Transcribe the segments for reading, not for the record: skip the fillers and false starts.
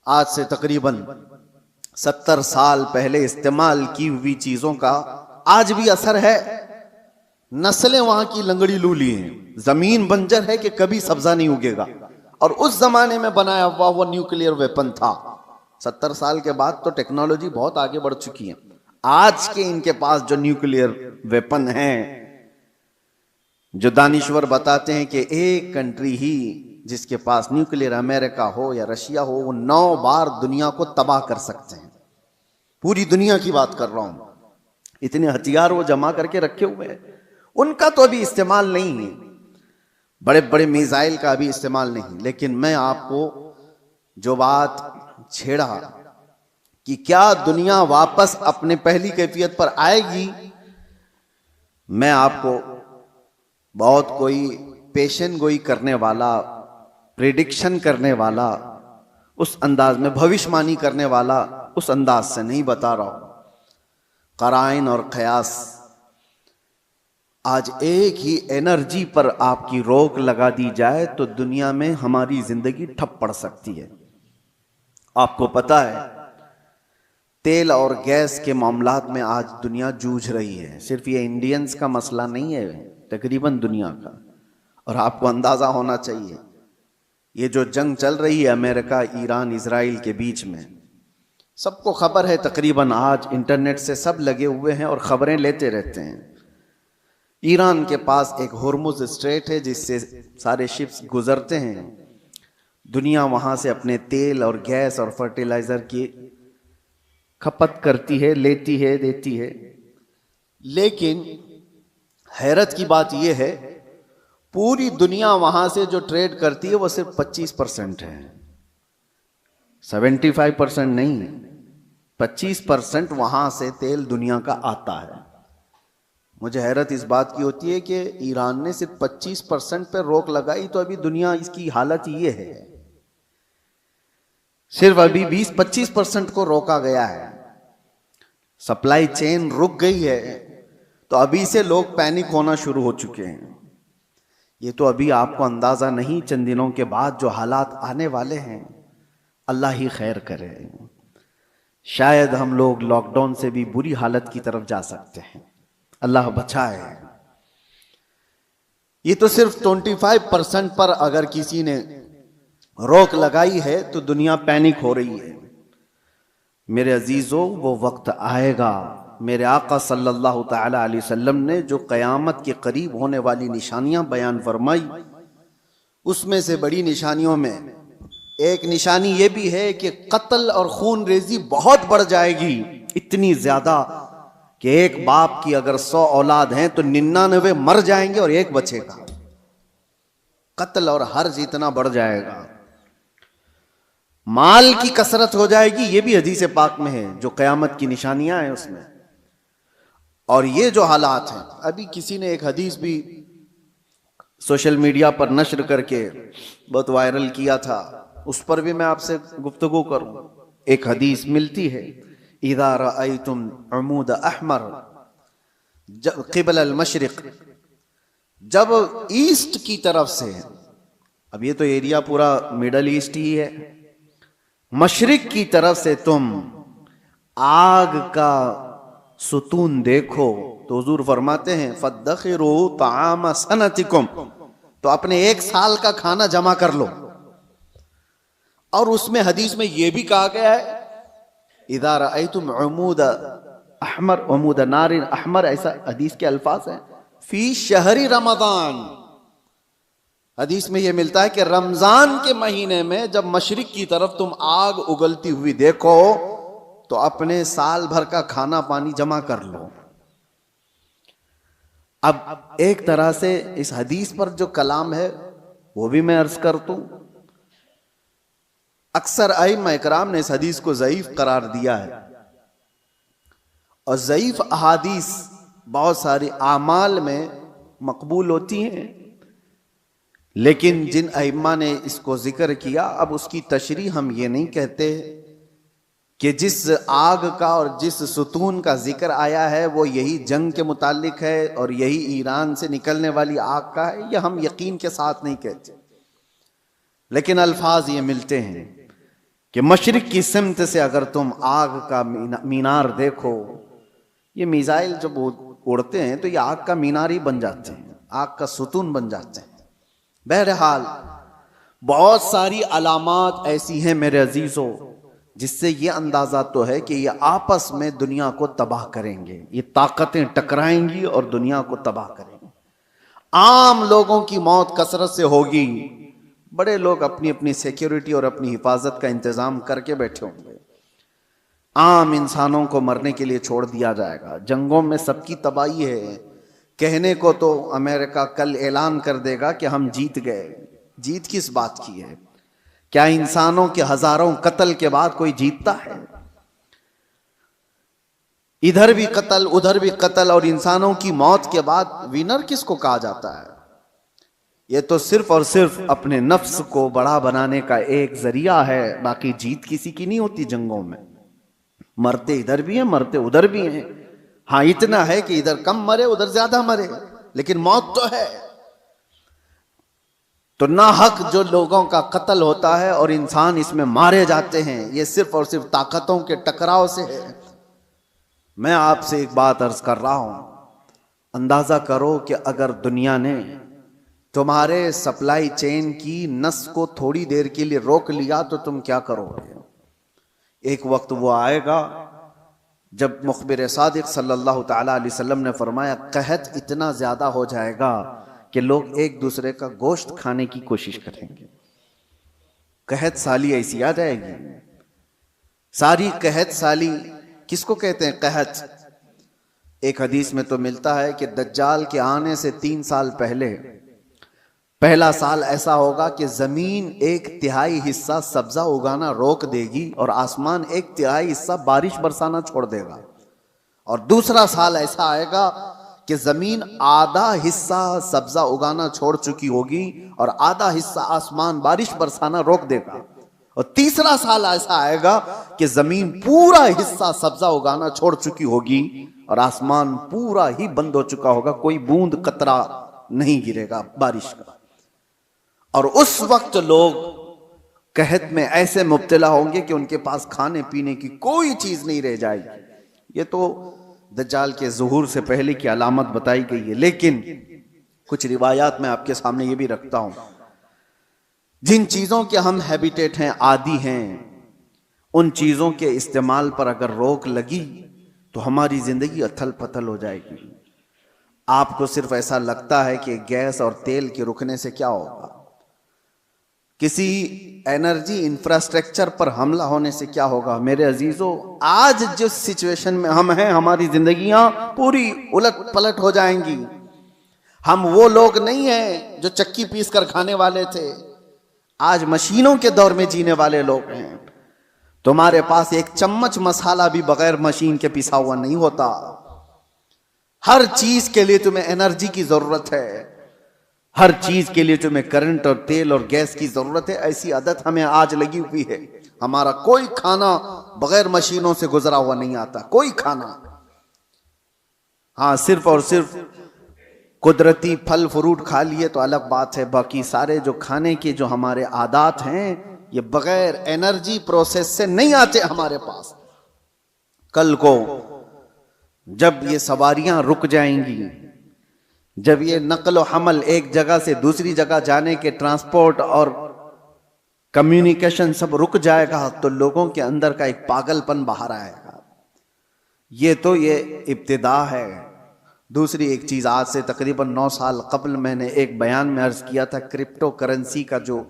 आज से तकरीबन 70 साल पहले इस्तेमाल की हुई चीजों का आज भी असर है। नस्लें वहां की लंगड़ी लूली हैं, जमीन बंजर है कि कभी सब्जा नहीं उगेगा। और उस जमाने में बनाया हुआ वो न्यूक्लियर वेपन था। 70 साल के बाद तो टेक्नोलॉजी बहुत आगे बढ़ चुकी है। आज के इनके पास जो न्यूक्लियर वेपन है, जो दानिश्वर बताते हैं कि एक कंट्री ही जिसके पास न्यूक्लियर, अमेरिका हो या रशिया हो, वो 9 बार दुनिया को तबाह कर सकते हैं। पूरी दुनिया की बात कर रहा हूं। इतने हथियार वो जमा करके रखे हुए हैं। उनका तो अभी इस्तेमाल नहीं है, बड़े बड़े मिसाइल का अभी इस्तेमाल नहीं। लेकिन मैं आपको जो बात छेड़ा कि क्या दुनिया वापस अपने पहली कैफियत पर आएगी, मैं आपको बहुत कोई पेशन गोई करने वाला, प्रेडिक्शन करने वाला, उस अंदाज में भविष्यवाणी करने वाला उस अंदाज से नहीं बता रहा हूं। कराइन और कयास, आज एक ही एनर्जी पर आपकी रोक लगा दी जाए तो दुनिया में हमारी जिंदगी ठप पड़ सकती है। आपको पता है तेल और गैस के मामलात में आज दुनिया जूझ रही है। सिर्फ ये इंडियंस का मसला नहीं है, तकरीबन दुनिया का। और आपको अंदाजा होना चाहिए ये जो जंग चल रही है अमेरिका, ईरान, इजराइल के बीच में, सबको खबर है। तकरीबन आज इंटरनेट से सब लगे हुए हैं और खबरें लेते रहते हैं। ईरान के पास एक हुर्मुज स्ट्रेट है जिससे सारे शिप्स गुजरते हैं। दुनिया वहां से अपने तेल और गैस और फर्टिलाइजर की खपत करती है, लेती है, देती है। लेकिन हैरत की बात यह है, पूरी दुनिया वहां से जो ट्रेड करती है वो सिर्फ 25% है, 75% नहीं। 25% वहां से तेल दुनिया का आता है। मुझे हैरत इस बात की होती है कि ईरान ने सिर्फ 25% पर रोक लगाई तो अभी दुनिया इसकी हालत ये है। सिर्फ अभी 20-25% को रोका गया है, सप्लाई चेन रुक गई है, तो अभी से लोग पैनिक होना शुरू हो चुके हैं। ये तो अभी आपको अंदाजा नहीं, चंद दिनों के बाद जो हालात आने वाले हैं, अल्लाह ही खैर करे। शायद हम लोग लॉकडाउन से भी बुरी हालत की तरफ जा सकते हैं, अल्लाह बचाए। ये तो सिर्फ 25% पर अगर किसी ने रोक लगाई है तो दुनिया पैनिक हो रही है। मेरे अजीजों, वो वक्त आएगा, मेरे आका सल्लल्लाहु तआला अलैहि वसल्लम ने जो क़यामत के करीब होने वाली निशानियां बयान फरमाई, उसमें से बड़ी निशानियों में एक निशानी ये भी है कि कत्ल और खून रेजी बहुत बढ़ जाएगी। इतनी ज्यादा कि एक बाप की अगर 100 औलाद हैं तो 99 मर जाएंगे और एक बचेगा। कत्ल और हर्ज इतना बढ़ जाएगा। माल की कसरत हो जाएगी, ये भी हदीस पाक में है, जो कयामत की निशानियां हैं उसमें। और ये जो हालात हैं, अभी किसी ने एक हदीस भी सोशल मीडिया पर नश्र करके बहुत वायरल किया था, उस पर भी मैं आपसे गुफ्तगू करूं। एक हदीस मिलती है, इज़ा रअयतुम उमूद अहमर क़िबल अल-मशरिक़, जब ईस्ट की तरफ से, अब ये तो एरिया पूरा मिडल ईस्ट ही है, मशरिक की तरफ से तुम आग का सुतून देखो तो हुजूर फरमाते हैं फद्दखिरू ताम सनतिकुम, तो अपने 1 साल का खाना जमा कर लो। और उसमें हदीस में यह भी कहा गया है, इज़ा रअयतुम उमूद अहमर उमूद नारिन अहमर, ऐसा हदीस के अल्फाज हैं, फी शहरी रमजान। हदीस में यह मिलता है कि रमजान के महीने में जब मशरिक की तरफ तुम आग उगलती हुई देखो तो अपने साल भर का खाना पानी जमा कर लो। अब एक तरह से इस हदीस पर जो कलाम है वो भी मैं अर्ज कर दूं। अक्सर अइम्मा इकराम ने इस हदीस को ज़ईफ करार दिया है, और ज़ईफ अहादीस बहुत सारी आमाल में मकबूल होती हैं। लेकिन जिन अइम्मा ने इसको जिक्र किया, अब उसकी तशरीह हम ये नहीं कहते कि जिस आग का और जिस सुतून का जिक्र आया है वो यही जंग के मुतालिक है और यही ईरान से निकलने वाली आग का है, यह हम यकीन के साथ नहीं कहते। लेकिन अल्फाज ये मिलते हैं कि मशरिक की सिमत से अगर तुम आग का मीनार देखो, ये मिसाइल जब उड़ते हैं तो ये आग का मीनार ही बन जाते हैं, आग का सुतून बन जाते हैं। बहरहाल बहुत सारी अलामात ऐसी हैं मेरे अजीजों, जिससे ये अंदाजा तो है कि ये आपस में दुनिया को तबाह करेंगे, ये ताकतें टकराएंगी और दुनिया को तबाह करेंगे। आम लोगों की मौत कसरत से होगी, बड़े लोग अपनी अपनी सिक्योरिटी और अपनी हिफाजत का इंतजाम करके बैठे होंगे। आम इंसानों को मरने के लिए छोड़ दिया जाएगा। जंगों में सबकी तबाही है। कहने को तो अमेरिका कल ऐलान कर देगा कि हम जीत गए। जीत किस बात की है? क्या इंसानों के हजारों कत्ल के बाद कोई जीतता है? इधर भी कत्ल उधर भी कत्ल और इंसानों की मौत के बाद विनर किसको कहा जाता है? ये तो सिर्फ और सिर्फ अपने नफ्स को बड़ा बनाने का एक जरिया है, बाकी जीत किसी की नहीं होती। जंगों में मरते इधर भी हैं, मरते उधर भी हैं। हाँ, इतना है कि इधर कम मरे उधर ज्यादा मरे, लेकिन मौत तो है। तो ना हक जो लोगों का कत्ल होता है और इंसान इसमें मारे जाते हैं, ये सिर्फ और सिर्फ ताकतों के टकराव से है। मैं आपसे एक बात अर्ज कर रहा हूं, अंदाजा करो कि अगर दुनिया ने तुम्हारे सप्लाई चेन की नस को थोड़ी देर के लिए रोक लिया तो तुम क्या करोगे? एक वक्त वो आएगा जब मुखबिर सादिक सल्लल्लाहु ताला अलैहि वसल्लम ने फरमाया, कहत इतना ज्यादा हो जाएगा कि लोग एक दूसरे का गोश्त खाने की कोशिश करेंगे। कहत साली ऐसी आ जाएगी। सारी कहत साली किसको कहते हैं? कहत। एक हदीस में तो मिलता है कि दज्जाल के आने से 3 साल पहले पहला साल ऐसा होगा कि जमीन 1/3 हिस्सा सब्जा उगाना रोक देगी और आसमान 1/3 हिस्सा बारिश बरसाना छोड़ देगा। और दूसरा साल ऐसा आएगा कि जमीन आधा हिस्सा सब्जा उगाना छोड़ चुकी होगी और आधा हिस्सा आसमान बारिश बरसाना रोक देगा। और तीसरा साल ऐसा आएगा कि जमीन पूरा हिस्सा सब्जा उगाना छोड़ चुकी होगी और आसमान पूरा ही बंद हो चुका होगा, कोई बूंद कतरा नहीं गिरेगा बारिश का। और उस वक्त लोग कहत में ऐसे मुब्तला होंगे कि उनके पास खाने पीने की कोई चीज नहीं रह जाएगी। ये तो दज्जाल के ज़ुहूर से पहले की अलामत बताई गई है, लेकिन कुछ रिवायात मैं आपके सामने ये भी रखता हूं। जिन चीजों के हम हैबिटेट हैं, आदी हैं, उन चीजों के इस्तेमाल पर अगर रोक लगी तो हमारी जिंदगी अथल पथल हो जाएगी। आपको सिर्फ ऐसा लगता है कि गैस और तेल के रुकने से क्या होगा, किसी एनर्जी इंफ्रास्ट्रक्चर पर हमला होने से क्या होगा? मेरे अजीजों, आज जिस सिचुएशन में हम हैं, हमारी जिंदगियां पूरी उलट पलट हो जाएंगी। हम वो लोग नहीं हैं जो चक्की पीस कर खाने वाले थे, आज मशीनों के दौर में जीने वाले लोग हैं। तुम्हारे पास एक चम्मच मसाला भी बगैर मशीन के पिसा हुआ नहीं होता। हर चीज के लिए तुम्हें एनर्जी की जरूरत है, हर चीज के लिए तुम्हें करंट और तेल और गैस की जरूरत है। ऐसी आदत हमें आज लगी हुई है। हमारा कोई खाना बगैर मशीनों से गुजरा हुआ नहीं आता, कोई खाना। हाँ, सिर्फ और सिर्फ कुदरती फल फ्रूट खा लिए तो अलग बात है, बाकी सारे जो खाने के जो हमारे आदात हैं ये बगैर एनर्जी प्रोसेस से नहीं आते हमारे पास। कल को जब ये सवारियां रुक जाएंगी, जब ये नकल व हमल एक जगह से दूसरी जगह जाने के ट्रांसपोर्ट और कम्युनिकेशन सब रुक जाएगा, तो लोगों के अंदर का एक पागलपन बाहर आएगा। ये इब्तिदा है। दूसरी एक चीज, आज से तकरीबन 9 साल कबल मैंने एक बयान में अर्ज किया था, क्रिप्टो करेंसी का जो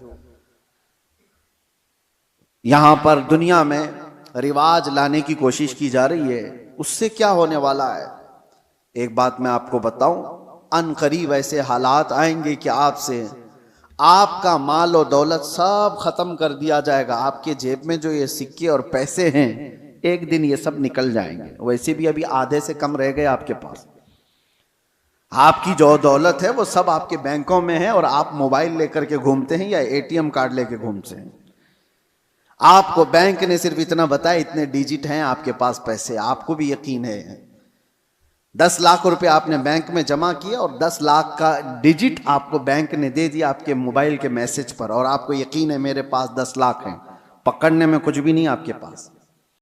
यहां पर दुनिया में रिवाज लाने की कोशिश की जा रही है, उससे क्या होने वाला है। एक बात मैं आपको बताऊं, अनकरीब ऐसे हालात आएंगे कि आपसे आपका माल और दौलत सब खत्म कर दिया जाएगा। आपके जेब में जो ये सिक्के और पैसे हैं, एक दिन ये सब निकल जाएंगे। वैसे भी अभी आधे से कम रह गए आपके पास। आपकी जो दौलत है वो सब आपके बैंकों में है और आप मोबाइल लेकर के घूमते हैं या एटीएम कार्ड लेके घूमते हैं। आपको बैंक ने सिर्फ इतना बताया, इतने डिजिट हैं आपके पास पैसे, आपको भी यकीन है। 10 लाख रुपए आपने बैंक में जमा किया और 10 लाख का डिजिट आपको बैंक ने दे दिया आपके मोबाइल के मैसेज पर, और आपको यकीन है मेरे पास 10 लाख हैं। पकड़ने में कुछ भी नहीं आपके पास।